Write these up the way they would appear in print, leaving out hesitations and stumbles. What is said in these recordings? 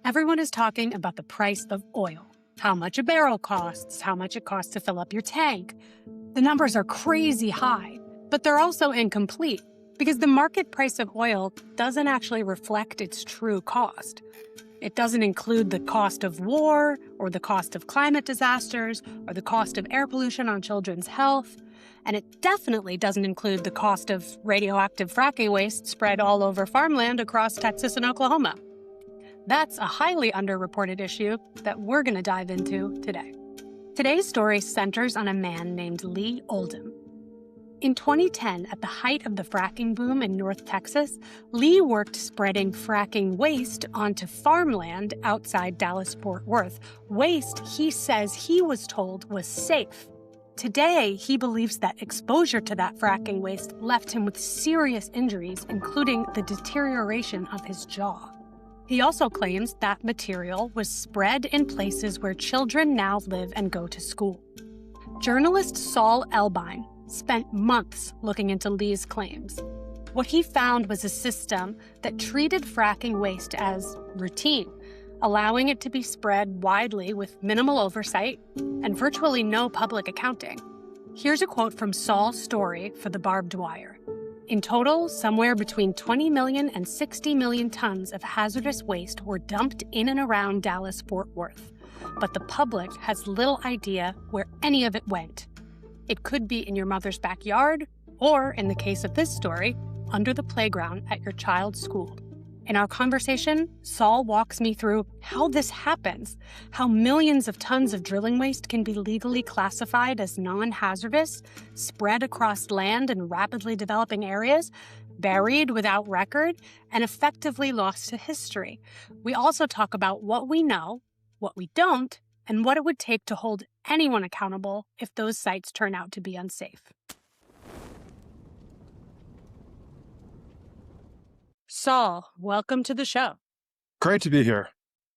Everyone is talking about the price of oil, how much a barrel costs, how much it costs to fill up your tank. The numbers are crazy high, but they're also incomplete because the market price of oil doesn't actually reflect its true cost. It doesn't include the cost of war or the cost of climate disasters or the cost of air pollution on children's health. And it definitely doesn't include the cost of radioactive fracking waste spread all over farmland across Texas and Oklahoma. That's a highly underreported issue that we're going to dive into today. Today's story centers on a man named Lee Oldham. In 2010, at the height of the fracking boom in North Texas, Lee worked spreading fracking waste onto farmland outside Dallas-Fort Worth, waste he says he was told was safe. Today, he believes that exposure to that fracking waste left him with serious injuries, including the deterioration of his jaw. He also claims that material was spread in places where children now live and go to school. Journalist Saul Elbein spent months looking into Lee's claims. What he found was a system that treated fracking waste as routine, allowing it to be spread widely with minimal oversight and virtually no public accounting. Here's a quote from Saul's story for the Barbed Wire. In total, somewhere between 20 million and 60 million tons of hazardous waste were dumped in and around Dallas-Fort Worth, but the public has little idea where any of it went. It could be in your mother's backyard, or, in the case of this story, under the playground at your child's school. In our conversation, Saul walks me through how this happens, how millions of tons of drilling waste can be legally classified as non-hazardous, spread across land in rapidly developing areas, buried without record, and effectively lost to history. We also talk about what we know, what we don't, and what it would take to hold anyone accountable if those sites turn out to be unsafe. Saul, welcome to the show. Great to be here.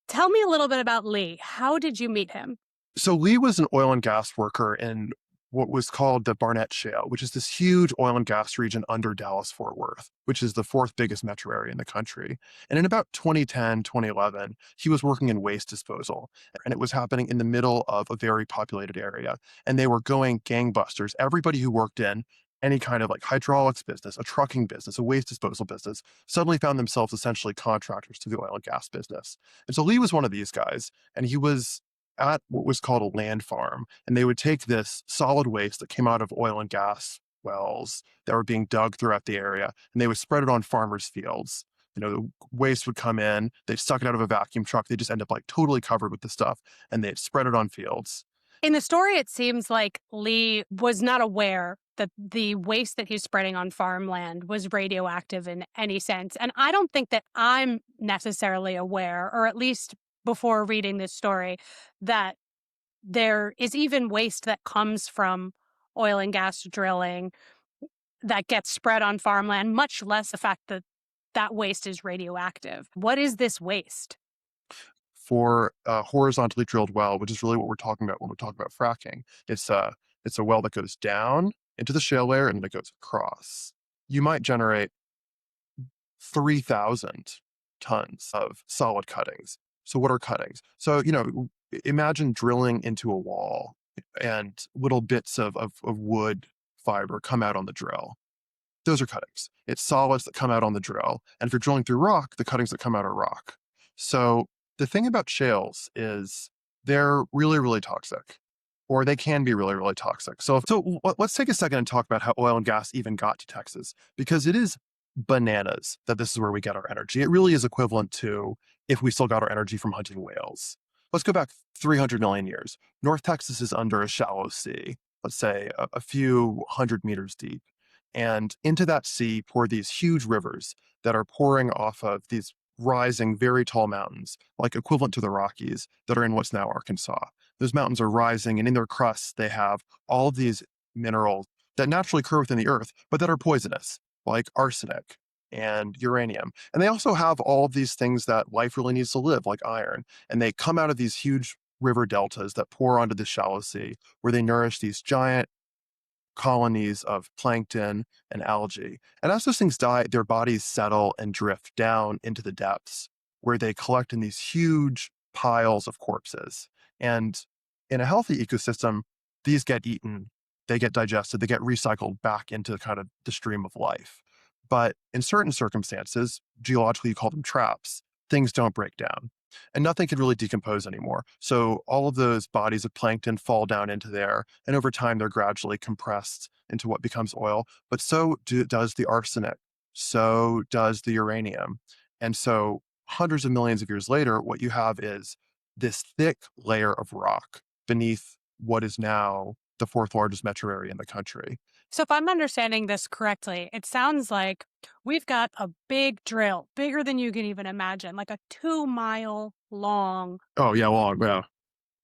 Tell me a little bit about Lee. How did you meet him? So Lee was an oil and gas worker in what was called the Barnett Shale, which is this huge oil and gas region under Dallas-Fort Worth, which is the fourth biggest metro area in the country. And in about 2010, 2011, he was working in waste disposal, and it was happening in the middle of a very populated area. And they were going gangbusters. Everybody who worked in any kind of like hydraulics business, a trucking business, a waste disposal business, suddenly found themselves essentially contractors to the oil and gas business. And so Lee was one of these guys, and he was at what was called a land farm, and they would take this solid waste that came out of oil and gas wells that were being dug throughout the area, and they would spread it on farmers' fields. The waste would come in, they'd suck it out of a vacuum truck, they'd just end up like totally covered with the stuff, and they'd spread it on fields. In the story, it seems like Lee was not aware that the waste that he's spreading on farmland was radioactive in any sense. And I don't think that I'm necessarily aware, or at least before reading this story, that there is even waste that comes from oil and gas drilling that gets spread on farmland, much less the fact that that waste is radioactive. What is this waste? For a horizontally drilled well, which is really what we're talking about when we talk about fracking, it's a well that goes down into the shale layer and it goes across. You might generate 3,000 tons of solid cuttings. So what are cuttings? So, imagine drilling into a wall and little bits of wood fiber come out on the drill. Those are cuttings. It's solids that come out on the drill. And if you're drilling through rock, the cuttings that come out are rock. So the thing about shales is they're really, really toxic, or they can be really, really toxic. So let's take a second and talk about how oil and gas even got to Texas, because it is bananas that this is where we get our energy. It really is equivalent to if we still got our energy from hunting whales. Let's go back 300 million years. North Texas is under a shallow sea, let's say a few hundred meters deep. And into that sea pour these huge rivers that are pouring off of these rising, very tall mountains, like equivalent to the Rockies, that are in what's now Arkansas. Those mountains are rising, and in their crusts, they have all of these minerals that naturally occur within the earth, but that are poisonous, like arsenic and uranium. And they also have all of these things that life really needs to live, like iron. And they come out of these huge river deltas that pour onto the shallow sea, where they nourish these giant colonies of plankton and algae. And as those things die, their bodies settle and drift down into the depths, where they collect in these huge piles of corpses. And in a healthy ecosystem, these get eaten, they get digested, they get recycled back into kind of the stream of life. But in certain circumstances, geologically you call them traps, things don't break down and nothing can really decompose anymore. So all of those bodies of plankton fall down into there, and over time they're gradually compressed into what becomes oil. But does the arsenic, so does the uranium. And so hundreds of millions of years later, what you have is this thick layer of rock beneath what is now the fourth largest metro area in the country. So if I'm understanding this correctly, it sounds like we've got a big drill, bigger than you can even imagine, like a 2-mile long. Oh yeah, long, yeah.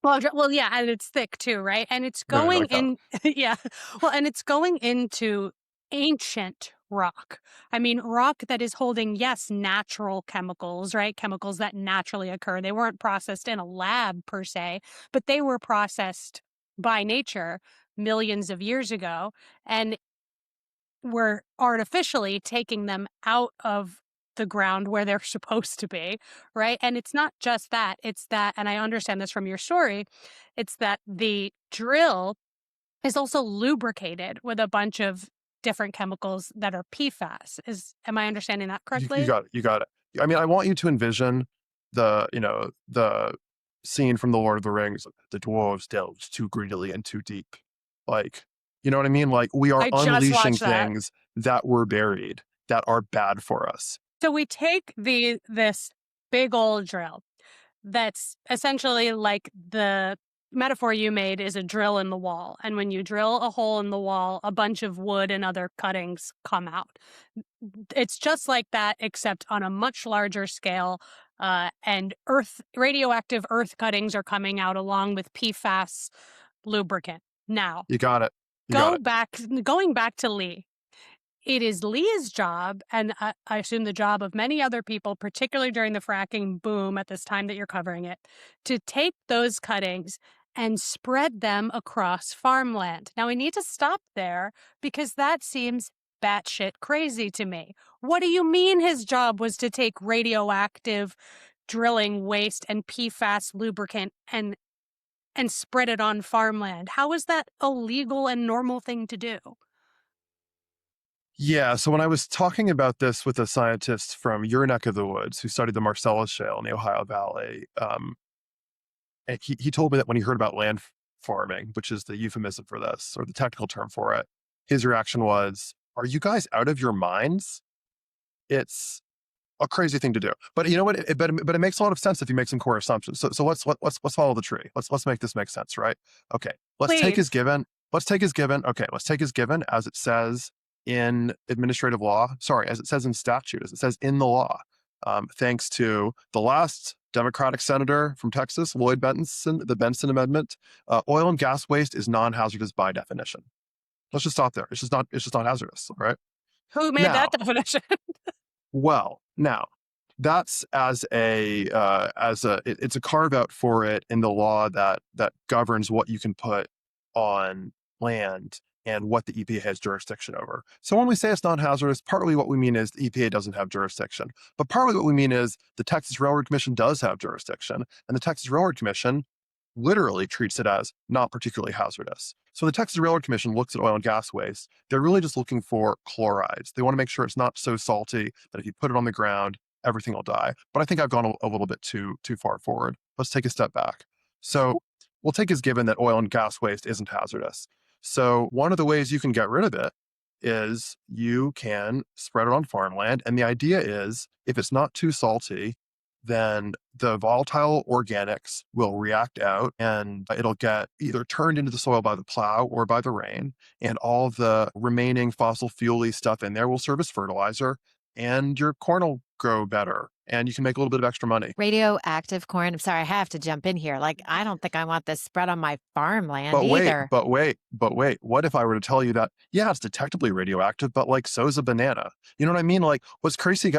Well, yeah, and it's thick too, right? And it's Right, going like that. in, yeah. Well, and it's going into ancient rock. I mean, rock that is holding, yes, natural chemicals, right? Chemicals that naturally occur. They weren't processed in a lab per se, but they were processed by nature millions of years ago. And we're artificially taking them out of the ground where they're supposed to be, right? And it's not just that, it's that, and I understand this from your story, it's that the drill is also lubricated with a bunch of different chemicals that are PFAS. Am I understanding that You correctly? got it. You got it. I mean, I want you to envision the scene from The Lord of the Rings. The dwarves delved too greedily and too deep. Like, you know what I mean? Like, we are I just unleashing watched that. things that were buried that are bad for us. So we take this big old drill that's essentially like the metaphor you made is a drill in the wall. And when you drill a hole in the wall, a bunch of wood and other cuttings come out. It's just like that, except on a much larger scale. And radioactive earth cuttings are coming out along with PFAS lubricant. Now, You got it. You got it. going back to Lee. It is Lee's job, and I assume the job of many other people, particularly during the fracking boom at this time that you're covering it, to take those cuttings and spread them across farmland. Now, we need to stop there because that seems batshit crazy to me. What do you mean his job was to take radioactive drilling waste and PFAS lubricant and spread it on farmland? How is that a legal and normal thing to do? Yeah. So when I was talking about this with a scientist from your neck of the woods who studied the Marcellus Shale in the Ohio Valley, and he told me that when he heard about land farming, which is the euphemism for this or the technical term for it, his reaction was, "Are you guys out of your minds? It's a crazy thing to do." But you know what? But it makes a lot of sense if you make some core assumptions. So let's follow the tree. Let's make this make sense, right? Okay. Let's take his Please. given. Let's take his given. Okay. Let's take his given as it says in administrative law. Sorry, as it says in statute, as it says in the law. Thanks to the last Democratic senator from Texas, Lloyd Benson, the Benson Amendment, oil and gas waste is non-hazardous by definition. Let's just stop there. It's just not. It's just not hazardous. All right. Who made Now, that definition? now that's it's a carve out for it in the law that governs what you can put on land and what the EPA has jurisdiction over. So when we say it's non-hazardous, partly what we mean is the EPA doesn't have jurisdiction, but partly what we mean is the Texas Railroad Commission does have jurisdiction, and the Texas Railroad Commission literally treats it as not particularly hazardous. So the Texas Railroad Commission looks at oil and gas waste. They're really just looking for chlorides. They want to make sure it's not so salty that if you put it on the ground, everything will die. But I think I've gone a little bit too far forward. Let's take a step back. So we'll take as given that oil and gas waste isn't hazardous. So one of the ways you can get rid of it is you can spread it on farmland. And the idea is if it's not too salty, then the volatile organics will react out and it'll get either turned into the soil by the plow or by the rain. And all the remaining fossil fuel-y stuff in there will serve as fertilizer and your corn will grow better and you can make a little bit of extra money. Radioactive corn. I'm sorry, I have to jump in here. Like, I don't think I want this spread on my farmland But either. wait. What if I were to tell you that, yeah, it's detectably radioactive, but like so's a banana? You know what I mean? Like what's crazy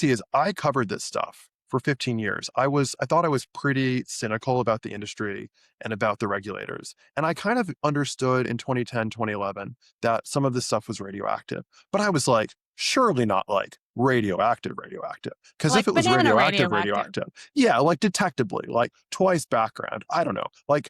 is I covered this stuff for 15 years. I thought I was pretty cynical about the industry and about the regulators. And I kind of understood in 2010, 2011 that some of this stuff was radioactive. But I was like, Surely not like radioactive. Because if Like it was banana radioactive, yeah, like detectably, like twice background. I don't know. Like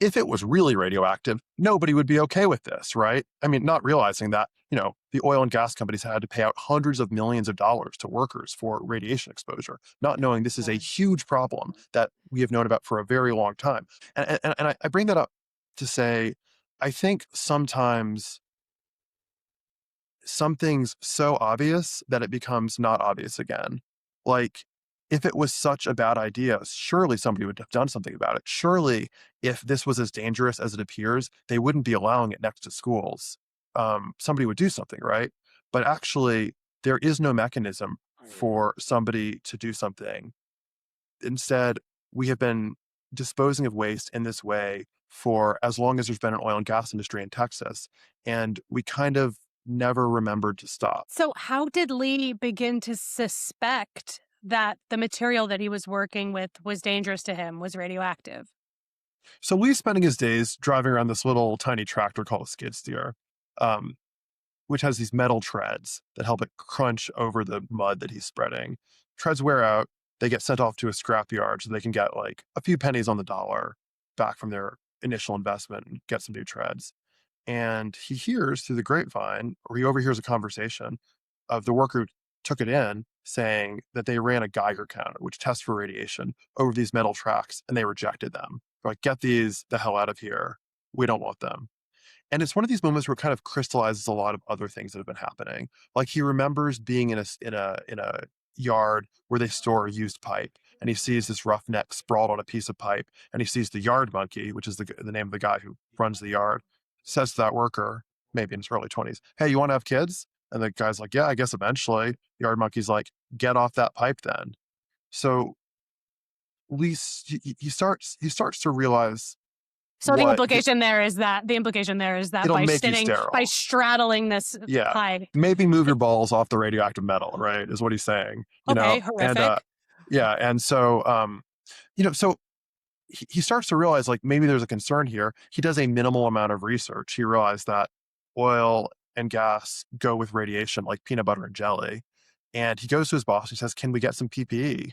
if it was really radioactive, nobody would be okay with this, right? I mean, not realizing that, the oil and gas companies had to pay out hundreds of millions of dollars to workers for radiation exposure, not knowing this is a huge problem that we have known about for a very long time. And I bring that up to say, I think sometimes something's so obvious that it becomes not obvious again. Like, if it was such a bad idea, surely somebody would have done something about it. Surely, if this was as dangerous as it appears, they wouldn't be allowing it next to schools. Somebody would do something, right? But actually, there is no mechanism for somebody to do something. Instead, we have been disposing of waste in this way for as long as there's been an oil and gas industry in Texas. And we kind of never remembered to stop. So how did Lee begin to suspect that the material that he was working with was dangerous to him, was radioactive? So Lee's spending his days driving around this little tiny tractor called a skid steer, um, which has these metal treads that help it crunch over the mud that he's spreading. Treads wear out. They get sent off to a scrap yard so they can get like a few pennies on the dollar back from their initial investment and get some new treads. And he hears through the grapevine, or he overhears a conversation of the worker who took it in saying that they ran a Geiger counter, which tests for radiation, over these metal tracks, and they rejected them. They're like, get these the hell out of here. We don't want them. And it's one of these moments where it kind of crystallizes a lot of other things that have been happening. Like he remembers being in a yard where they store used pipe, and he sees this roughneck sprawled on a piece of pipe, and he sees the yard monkey, which is the name of the guy who runs the yard, says to that worker, maybe in his early 20s, "Hey, you want to have kids?" And the guy's like, "Yeah, I guess eventually." The yard monkey's like, "Get off that pipe then." So Lee, he starts to realize So the what implication there is that it'll by make you sitting, sterile. by straddling this Yeah. pipe. Maybe move your balls off the radioactive metal, right? Is what he's saying. Okay, And horrific. yeah, and so so he starts to realize like maybe there's a concern here. He does a minimal amount of research. He realized that oil and gas go with radiation like peanut butter and jelly. And he goes to his boss. He says, "Can we get some PPE?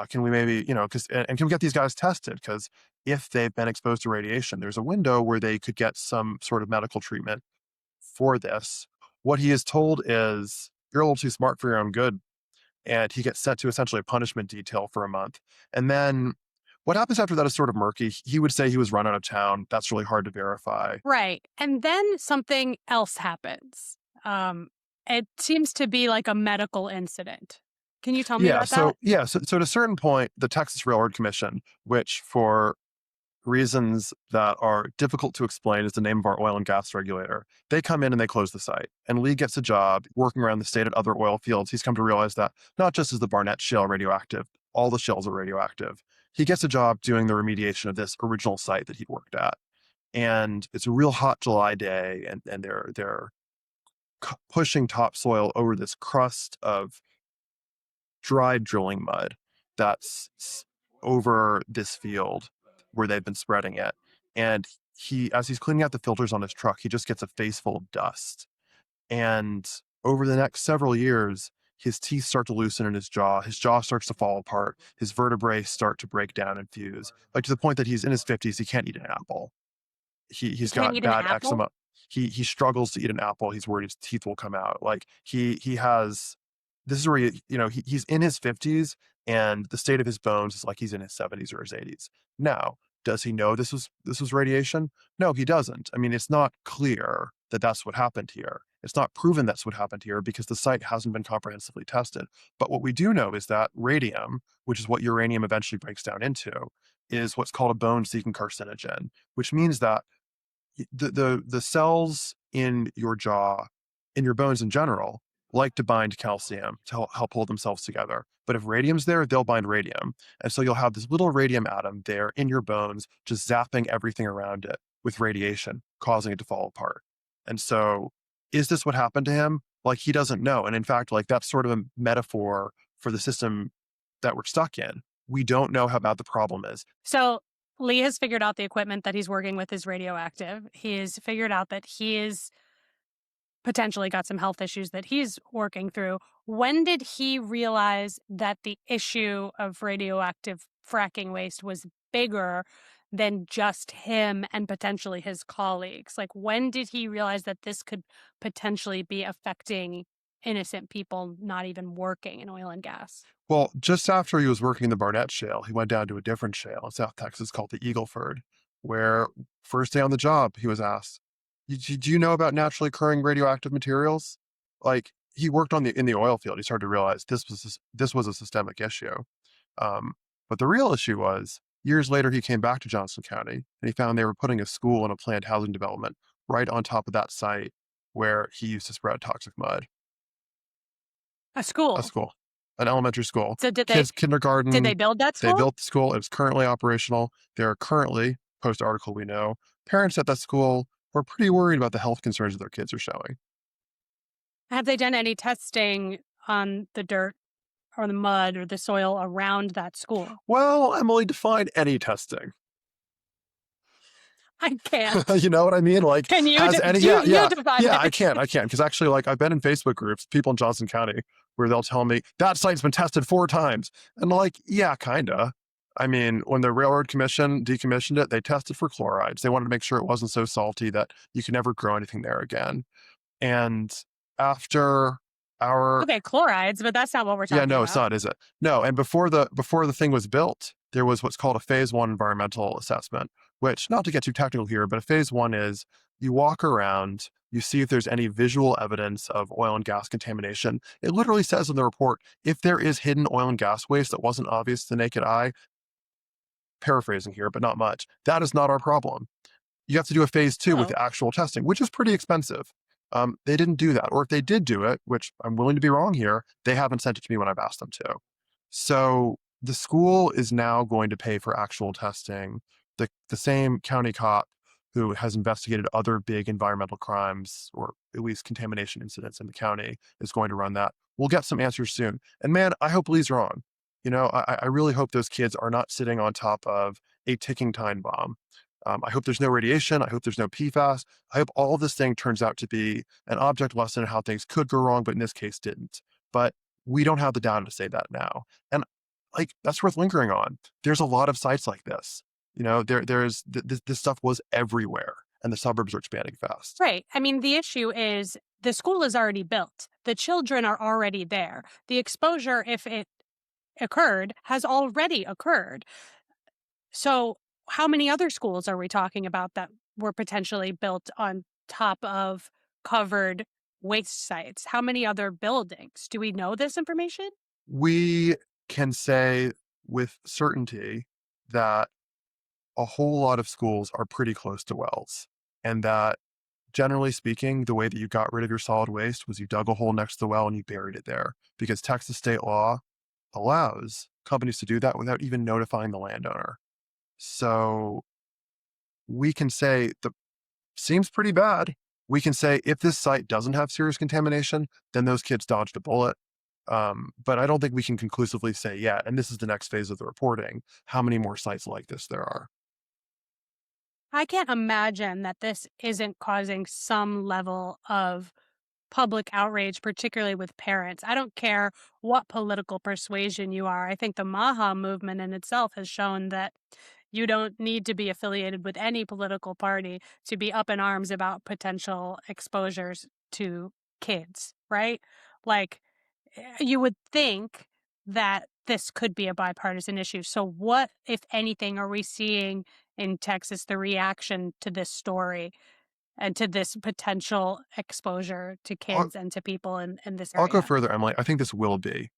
Can we maybe, and can we get these guys tested? Because if they've been exposed to radiation, there's a window where they could get some sort of medical treatment for this." What he is told is, "You're a little too smart for your own good." And he gets sent to essentially a punishment detail for a month. And then what happens after that is sort of murky. He would say he was run out of town. That's really hard to verify. Right. And then something else happens. It seems to be like a medical incident. Can you tell me about that? So at a certain point, the Texas Railroad Commission, which for reasons that are difficult to explain is the name of our oil and gas regulator, they come in and they close the site. And Lee gets a job working around the state at other oil fields. He's come to realize that not just is the Barnett Shale radioactive, all the shales are radioactive. He gets a job doing the remediation of this original site that he'd worked at. And it's a real hot July day, and they're pushing topsoil over this crust of dried drilling mud that's over this field where they've been spreading it. And as he's cleaning out the filters on his truck, he just gets a face full of dust. And over the next several years, his teeth start to loosen in his jaw starts to fall apart, his vertebrae start to break down and fuse, like to the point that he's in his 50s, he can't eat an apple. He's Can't got eat an bad apple? eczema. He struggles to eat an apple. He's worried his teeth will come out. Like he has, this is where he's in his 50s, and the state of his bones is like he's in his 70s or his 80s. Now, does he know this was radiation? No, he doesn't. I mean, it's not clear that that's what happened here. It's not proven that's what happened here because the site hasn't been comprehensively tested. But what we do know is that radium, which is what uranium eventually breaks down into, is what's called a bone-seeking carcinogen, which means that the cells in your jaw, in your bones in general, like to bind calcium to help hold themselves together. But if radium's there, they'll bind radium. And so you'll have this little radium atom there in your bones, just zapping everything around it with radiation, causing it to fall apart. And so is this what happened to him? Like, he doesn't know. And in fact, like, that's sort of a metaphor for the system that we're stuck in. We don't know how bad the problem is. So Lee has figured out the equipment that he's working with is radioactive. He has figured out that he is potentially got some health issues that he's working through. When did he realize that the issue of radioactive fracking waste was bigger than just him and potentially his colleagues? Like, when did he realize that this could potentially be affecting innocent people not even working in oil and gas? Well, just after he was working in the Barnett Shale, he went down to a different shale in South Texas called the Eagleford, where first day on the job, he was asked, Do you know about naturally occurring radioactive materials?" Like, he worked in the oil field. He started to realize this was a systemic issue. Um, but the real issue was years later, he came back to Johnson County and he found they were putting a school in a planned housing development right on top of that site where he used to spread toxic mud. A A school. school, an elementary school. So did Kids, they kindergarten. build that They school? built the school. It was currently operational. There are currently, post article we know, parents at that school were pretty worried about the health concerns that their kids are showing. Have they done any testing on the dirt or the mud or the soil around that school? Well, Emily, define any testing. I can't. You know what I mean? Like, Can you? has any? You Yeah. define it. I can, because actually, like, I've been in Facebook groups, people in Johnson County, where they'll tell me that site's been tested 4 times, and I'm like, yeah, kinda. I mean, when the Railroad Commission decommissioned it, they tested for chlorides. They wanted to make sure it wasn't so salty that you could never grow anything there again. And after our Okay, chlorides, but that's not what we're yeah, talking no, it's about. not, is it? No, and before the thing was built, there was what's called a phase 1 environmental assessment, which, not to get too technical here, but a phase 1 is you walk around, you see if there's any visual evidence of oil and gas contamination. It literally says in the report, if there is hidden oil and gas waste that wasn't obvious to the naked eye, paraphrasing here, but not much, that is not our problem. You have to do a phase 2 with Oh, actual testing, which is pretty expensive. They didn't do that. Or if they did do it, which I'm willing to be wrong here, they haven't sent it to me when I've asked them to. So the school is now going to pay for actual testing. The same county cop who has investigated other big environmental crimes, or at least contamination incidents in the county, is going to run that. We'll get some answers soon. And man, I hope Lee's wrong. I really hope those kids are not sitting on top of a ticking time bomb. I hope there's no radiation. I hope there's no PFAS. I hope all of this thing turns out to be an object lesson in how things could go wrong, but in this case didn't. But we don't have the data to say that now. And like, that's worth lingering on. There's a lot of sites like this. This stuff was everywhere, and the suburbs are expanding fast. right. I mean, the issue is the school is already built. The children are already there. The exposure, if it occurred, has already occurred. So, how many other schools are we talking about that were potentially built on top of covered waste sites? How many other buildings? Do we know this information? We can say with certainty that a whole lot of schools are pretty close to wells, and that, generally speaking, the way that you got rid of your solid waste was you dug a hole next to the well and you buried it there, because Texas state law allows companies to do that without even notifying the landowner. So we can say the seems pretty bad. We can say if this site doesn't have serious contamination, then those kids dodged a bullet. But I don't think we can conclusively say yet, and this is the next phase of the reporting, how many more sites like this there are. I can't imagine that this isn't causing some level of public outrage, particularly with parents. I don't care what political persuasion you are. I think the Maha movement in itself has shown that you don't need to be affiliated with any political party to be up in arms about potential exposures to kids, right? Like, you would think that this could be a bipartisan issue. So, what, if anything, are we seeing in Texas, the reaction to this story and to this potential exposure to I'll, kids and to people in this I'll go area? further, Emily. I think this will be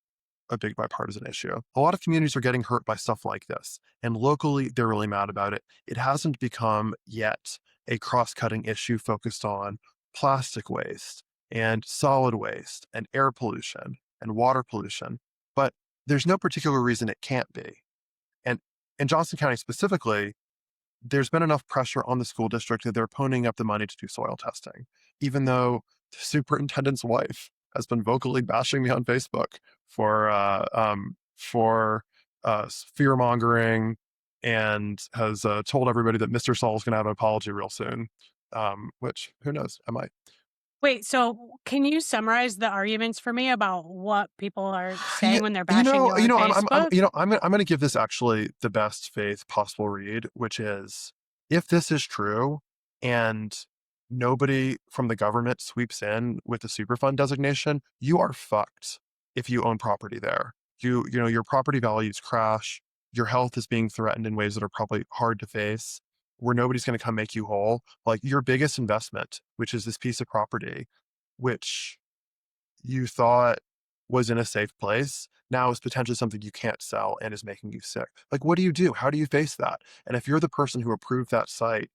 a big bipartisan issue. A lot of communities are getting hurt by stuff like this, and locally they're really mad about it. It hasn't become yet a cross-cutting issue focused on plastic waste and solid waste and air pollution and water pollution, but there's no particular reason it can't be. And in Johnson County specifically, there's been enough pressure on the school district that they're ponying up the money to do soil testing, even though the superintendent's wife has been vocally bashing me on Facebook for fear mongering, and has told everybody that Mr. Saul is going to have an apology real soon. Which, who knows, I might. Wait, so can you summarize the arguments for me about what people are Yeah, saying when they're bashing you on Facebook? I'm going to give this actually the best faith possible read, which is if this is true and nobody from the government sweeps in with the Superfund designation, you are fucked if you own property there. Your property values crash, your health is being threatened in ways that are probably hard to face, where nobody's going to come make you whole. Like your biggest investment, which is this piece of property, which you thought was in a safe place now is potentially something you can't sell and is making you sick. Like, what do you do? How do you face that? And if you're the person who approved that site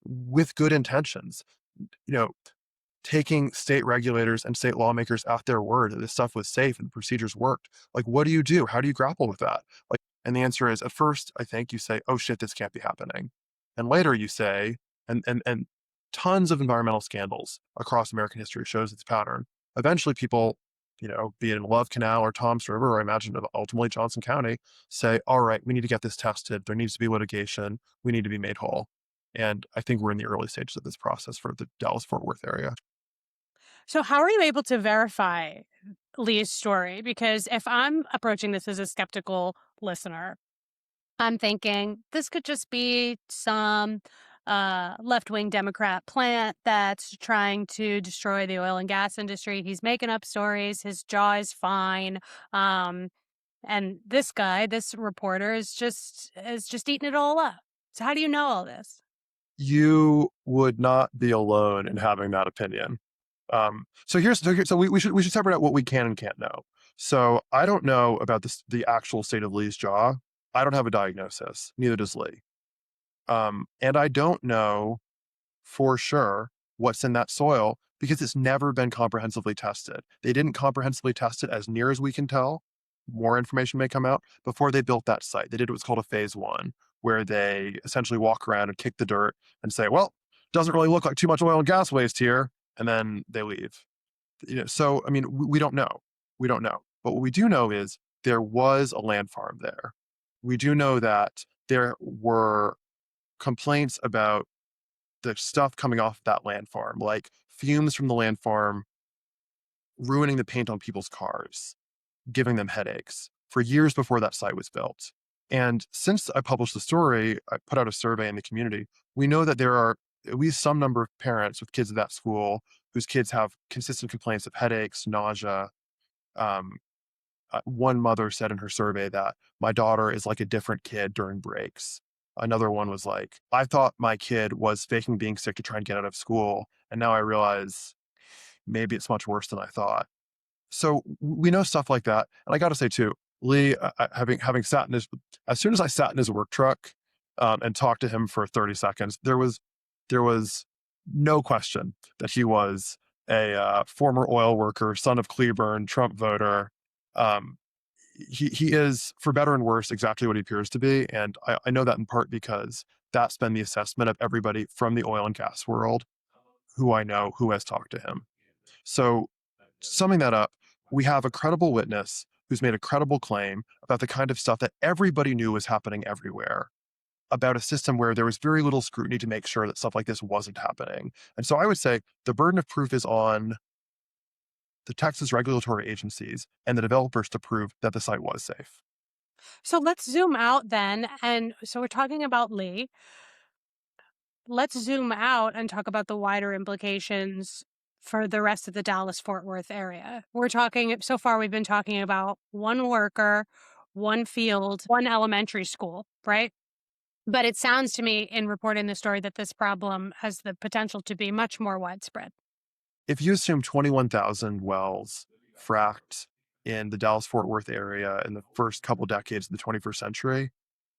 with good intentions, you know, taking state regulators and state lawmakers at their word that this stuff was safe and the procedures worked, like, what do you do? How do you grapple with that? Like, and the answer is at first, I think you say, oh shit, this can't be happening. And later you say, and tons of environmental scandals across American history shows its pattern. Eventually people, be it in Love Canal or Tom's River, or I imagine ultimately Johnson County, say, all right, we need to get this tested. There needs to be litigation. We need to be made whole. And I think we're in the early stages of this process for the Dallas-Fort Worth area. So how are you able to verify Lee's story? Because if I'm approaching this as a skeptical listener, I'm thinking this could just be some left-wing Democrat plant that's trying to destroy the oil and gas industry. He's making up stories. His jaw is fine. Um, and this guy, this reporter, is just eating it all up. So how do you know all this? You would not be alone in having that opinion. So we should separate out what we can and can't know. So I don't know about the actual state of Lee's jaw. I don't have a diagnosis. Neither does Lee. And I don't know for sure what's in that soil because it's never been comprehensively tested. They didn't comprehensively test it as near as we can tell. More information may come out before they built that site. They did what's called a phase one, where they essentially walk around and kick the dirt and say, well, doesn't really look like too much oil and gas waste here. And then they leave. So, I mean, we don't know. We don't know. But what we do know is there was a land farm there. We do know that there were complaints about the stuff coming off that land farm, like fumes from the land farm ruining the paint on people's cars, giving them headaches for years before that site was built. And since I published the story, I put out a survey in the community. We know that there are at least some number of parents with kids at that school whose kids have consistent complaints of headaches, nausea. Um, One mother said in her survey that my daughter is like a different kid during breaks. Another one was like, I thought my kid was faking being sick to try and get out of school. And now I realize maybe it's much worse than I thought. So we know stuff like that. And I got to say too, Lee, having sat in as soon as I sat in his work truck and talked to him for 30 seconds, there was no question that he was a former oil worker, son of Cleburne, Trump voter. Um, he is, for better and worse, exactly what he appears to be. And I know that in part because that's been the assessment of everybody from the oil and gas world who I know who has talked to him. So summing that up, we have a credible witness who's made a credible claim about the kind of stuff that everybody knew was happening everywhere, about a system where there was very little scrutiny to make sure that stuff like this wasn't happening. And so I would say the burden of proof is on the Texas regulatory agencies and the developers to prove that the site was safe. So let's zoom out then. And so we're talking about Lee. Let's zoom out and talk about the wider implications for the rest of the Dallas-Fort Worth area. So far, we've been talking about one worker, one field, one elementary school, right? But it sounds to me in reporting the story that this problem has the potential to be much more widespread. If you assume 21,000 wells fracked in the Dallas-Fort Worth area in the first couple decades of the 21st century,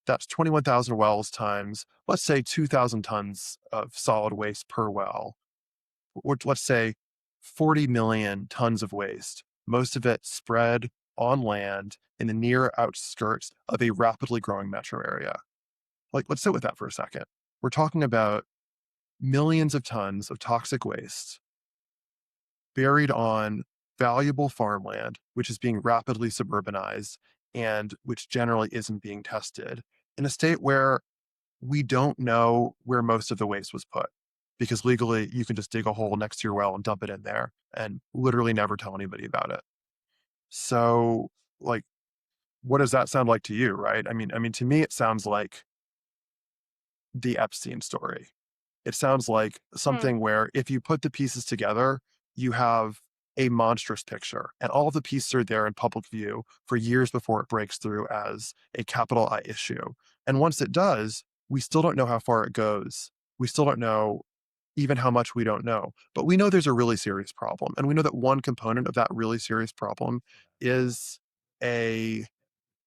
that's 21,000 wells times, let's say 2,000 tons of solid waste per well, or let's say 40 million tons of waste, most of it spread on land in the near outskirts of a rapidly growing metro area. Like, let's sit with that for a second. We're talking about millions of tons of toxic waste buried on valuable farmland, which is being rapidly suburbanized and which generally isn't being tested in a state where we don't know where most of the waste was put. because legally you can just dig a hole next to your well and dump it in there and literally never tell anybody about it. So, like, what does that sound like to you, right? I mean, to me, it sounds like the Epstein story. It sounds like Hmm. something where if you put the pieces together, you have a monstrous picture, and all of the pieces are there in public view for years before it breaks through as a capital I issue. And once it does, we still don't know how far it goes. We still don't know even how much we don't know. But we know there's a really serious problem. And we know that one component of that really serious problem is a,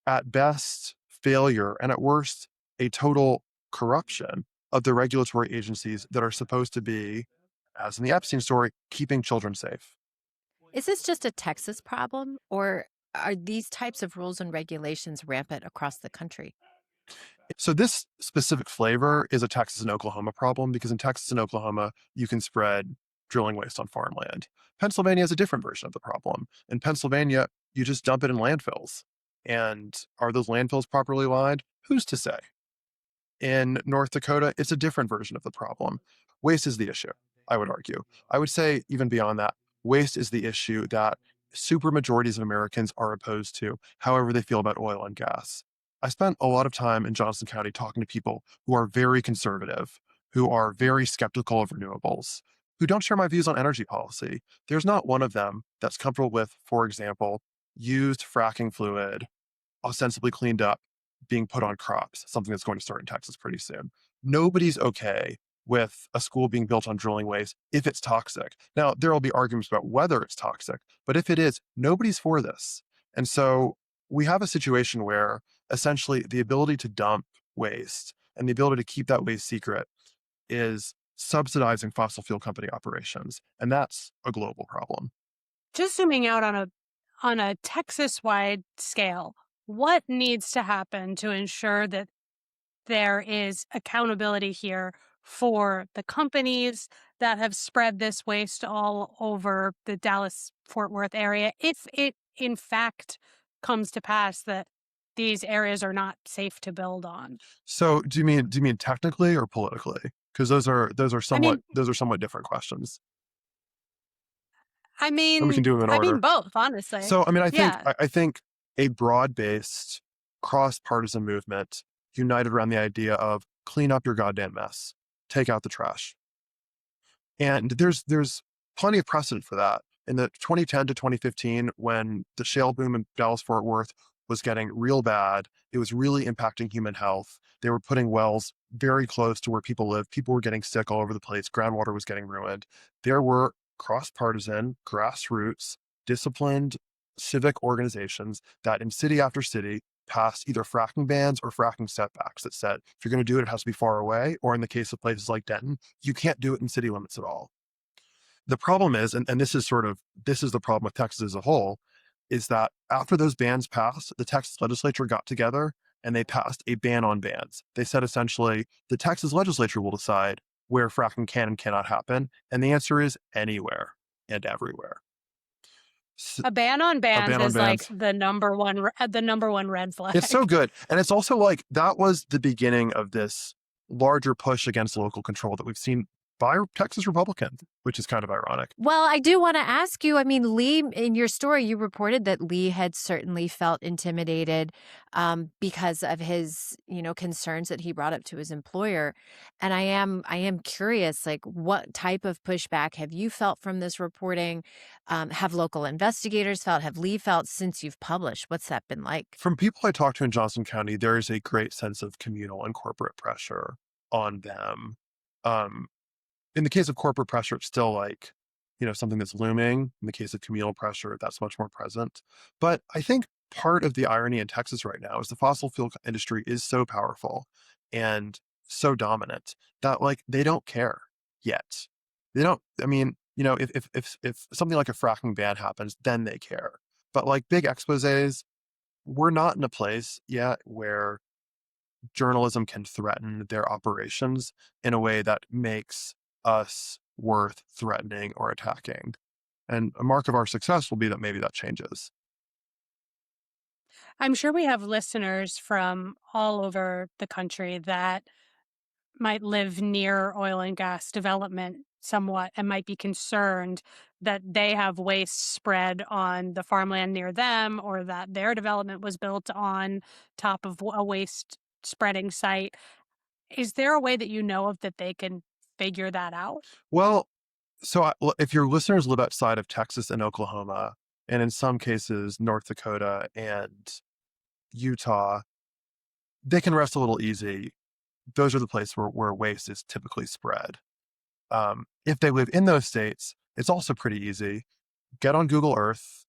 at best, failure, and at worst, a total corruption of the regulatory agencies that are supposed to be, as in the Epstein story, keeping children safe. Is this just a Texas problem, or are these types of rules and regulations rampant across the country? So this specific flavor is a Texas and Oklahoma problem because in Texas and Oklahoma, you can spread drilling waste on farmland. Pennsylvania has a different version of the problem. In Pennsylvania, you just dump it in landfills. And are those landfills properly lined? Who's to say? In North Dakota, it's a different version of the problem. Waste is the issue, I would argue. I would say, even beyond that, waste is the issue that super majorities of Americans are opposed to, however they feel about oil and gas. I spent a lot of time in Johnson County talking to people who are very conservative, who are very skeptical of renewables, who don't share my views on energy policy. There's not one of them that's comfortable with, for example, used fracking fluid ostensibly cleaned up being put on crops, something that's going to start in Texas pretty soon. Nobody's okay with a school being built on drilling waste if it's toxic. Now, there will be arguments about whether it's toxic, but if it is, nobody's for this. And so we have a situation where essentially the ability to dump waste and the ability to keep that waste secret is subsidizing fossil fuel company operations. And that's a global problem. Just zooming out on a Texas-wide scale, what needs to happen to ensure that there is accountability here for the companies that have spread this waste all over the Dallas-Fort Worth area, if it in fact comes to pass that these areas are not safe to build on? So do you mean technically or politically? Because those are I somewhat mean, those are somewhat different questions. I And we can mean, do them in I mean order. both, honestly. So I mean, I think Yeah. I think a broad-based cross-partisan movement united around the idea of clean up your goddamn mess, take out the trash. And there's plenty of precedent for that. In the 2010 to 2015, when the shale boom in Dallas Fort Worth was getting real bad, it was really impacting human health. They were putting wells very close to where people live. People were getting sick all over the place. Groundwater was getting ruined. There were cross-partisan, grassroots, disciplined civic organizations that in city after city passed either fracking bans or fracking setbacks that said, if you're going to do it, it has to be far away. Or in the case of places like Denton, you can't do it in city limits at all. The problem is, and this is the problem with Texas as a whole, is that after those bans passed, the Texas legislature got together and they passed a ban on bans. They said essentially the Texas legislature will decide where fracking can and cannot happen. And the answer is anywhere and everywhere. A ban on A bans ban on is like bans. the number one red flag. It's so good. And it's also like that was the beginning of this larger push against local control that we've seen by Texas Republicans, which is kind of ironic. Well, I do want to ask you. I mean, Lee, in your story, you reported that Lee had certainly felt intimidated because of his, concerns that he brought up to his employer. And I am curious, like, what type of pushback have you felt from this reporting? Have local investigators felt? Have Lee felt since you've published? What's that been like? From people I talked to in Johnson County, there is a great sense of communal and corporate pressure on them. Um, in the case of corporate pressure, it's still like, something that's looming. In the case of communal pressure, that's much more present. But I think part of the irony in Texas right now is the fossil fuel industry is so powerful and so dominant that like they don't care yet. They don't. I mean, if something like a fracking ban happens, then they care. But like big exposés, we're not in a place yet where journalism can threaten their operations in a way that makes us worth threatening or attacking. And a mark of our success will be that maybe that changes. I'm sure we have listeners from all over the country that might live near oil and gas development somewhat and might be concerned that they have waste spread on the farmland near them, or that their development was built on top of a waste spreading site. Is there a way that you know of that they can figure that out? Well, if your listeners live outside of Texas and Oklahoma, and in some cases North Dakota and Utah, they can rest a little easy. Those are the places where waste is typically spread. If they live in those states, it's also pretty easy. Get on Google Earth,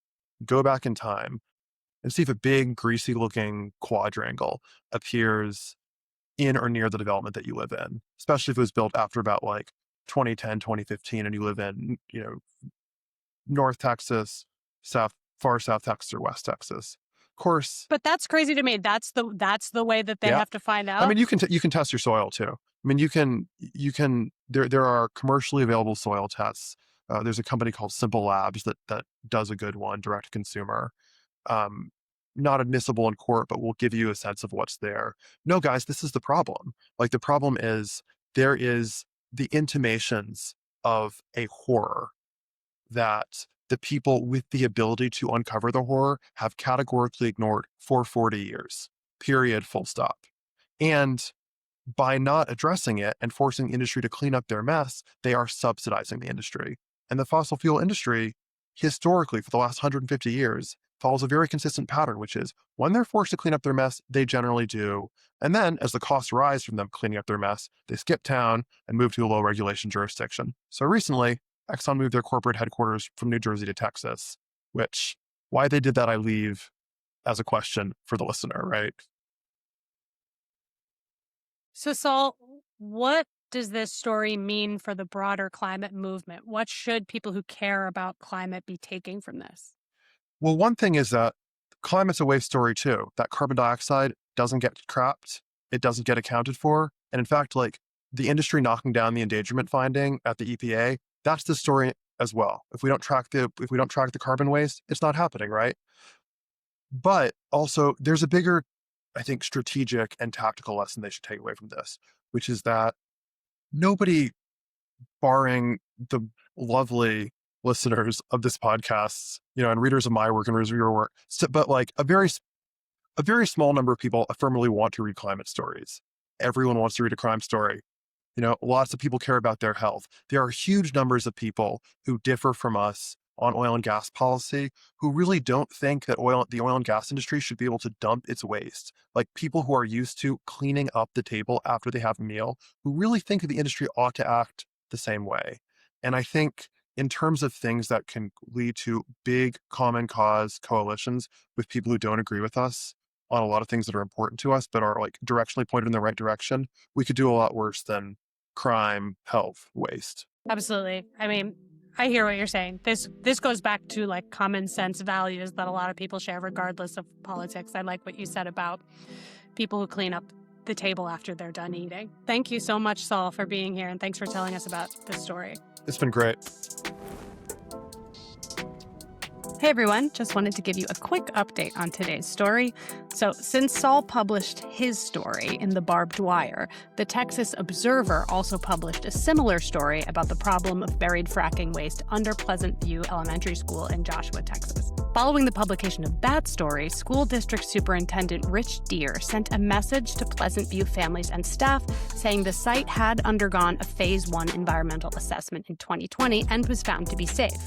go back in time, and see if a big, greasy-looking quadrangle appears in or near the development that you live in, especially if it was built after about like 2010, 2015, and you live in, North Texas, far South Texas, or West Texas. Of course. But that's crazy to me. That's the way that they have to find out. I mean, you can test your soil too. I mean, you can. There are commercially available soil tests. There's a company called Simple Labs that does a good one, direct to consumer. Not admissible in court, but will give you a sense of what's there. No, guys, this is the problem. Like, the problem is there is the intimations of a horror that the people with the ability to uncover the horror have categorically ignored for 40 years, period, full stop. And by not addressing it and forcing the industry to clean up their mess, they are subsidizing the industry. And the fossil fuel industry, historically, for the last 150 years, follows a very consistent pattern, which is when they're forced to clean up their mess, they generally do. And then as the costs rise from them cleaning up their mess, they skip town and move to a low regulation jurisdiction. So recently, Exxon moved their corporate headquarters from New Jersey to Texas, which, why they did that, I leave as a question for the listener, right? So, Saul, what does this story mean for the broader climate movement? What should people who care about climate be taking from this? Well, one thing is that climate's a wave story too. That carbon dioxide doesn't get trapped. It doesn't get accounted for. And in fact, like, the industry knocking down the endangerment finding at the EPA, that's the story as well. If we don't track the carbon waste, it's not happening, right? But also, there's a bigger, I think, strategic and tactical lesson they should take away from this, which is that nobody, barring the lovely listeners of this podcast, and readers of my work and readers of your work, but like a very small number of people affirmatively want to read climate stories. Everyone wants to read a crime story. Lots of people care about their health. There are huge numbers of people who differ from us on oil and gas policy who really don't think that the oil and gas industry should be able to dump its waste. Like, people who are used to cleaning up the table after they have a meal, who really think that the industry ought to act the same way. And I think in terms of things that can lead to big common cause coalitions with people who don't agree with us on a lot of things that are important to us, but are like directionally pointed in the right direction, we could do a lot worse than crime, health, waste. Absolutely. I mean, I hear what you're saying. This goes back to like common sense values that a lot of people share regardless of politics. I like what you said about people who clean up the table after they're done eating. Thank you so much, Saul, for being here, and thanks for telling us about this story. It's been great. Hey everyone, just wanted to give you a quick update on today's story. So since Saul published his story in the Barbed Wire, the Texas Observer also published a similar story about the problem of buried fracking waste under Pleasant View Elementary School in Joshua, Texas. Following the publication of that story, School District Superintendent Rich Deere sent a message to Pleasant View families and staff saying the site had undergone a Phase 1 environmental assessment in 2020 and was found to be safe.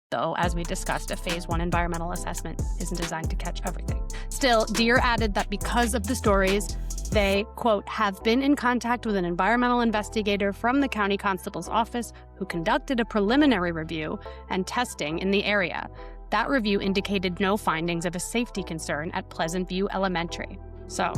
Though, as we discussed, a Phase 1 environmental assessment isn't designed to catch everything. Still, Deere added that because of the stories, they, quote, have been in contact with an environmental investigator from the county constable's office who conducted a preliminary review and testing in the area. That review indicated no findings of a safety concern at Pleasant View Elementary. So,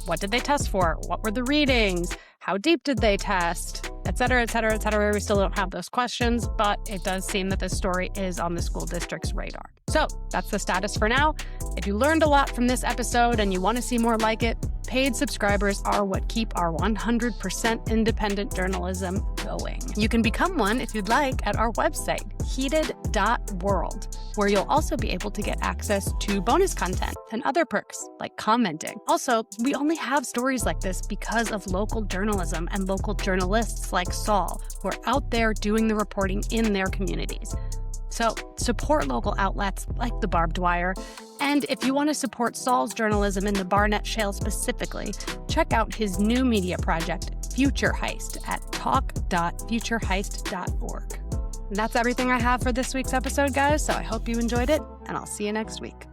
what did they test for? What were the readings? How deep did they test? Et cetera, et cetera, et cetera. We still don't have those questions, but it does seem that this story is on the school district's radar. So that's the status for now. If you learned a lot from this episode and you want to see more like it, paid subscribers are what keep our 100% independent journalism glowing. You can become one if you'd like at our website, heated.world, where you'll also be able to get access to bonus content and other perks like commenting. Also, we only have stories like this because of local journalism and local journalists like Saul, who are out there doing the reporting in their communities. So support local outlets like the Barbed Wire. And if you want to support Saul's journalism in the Barnett Shale specifically, check out his new media project, Future Heist, at talk.futureheist.org. And that's everything I have for this week's episode, guys, so I hope you enjoyed it, and I'll see you next week.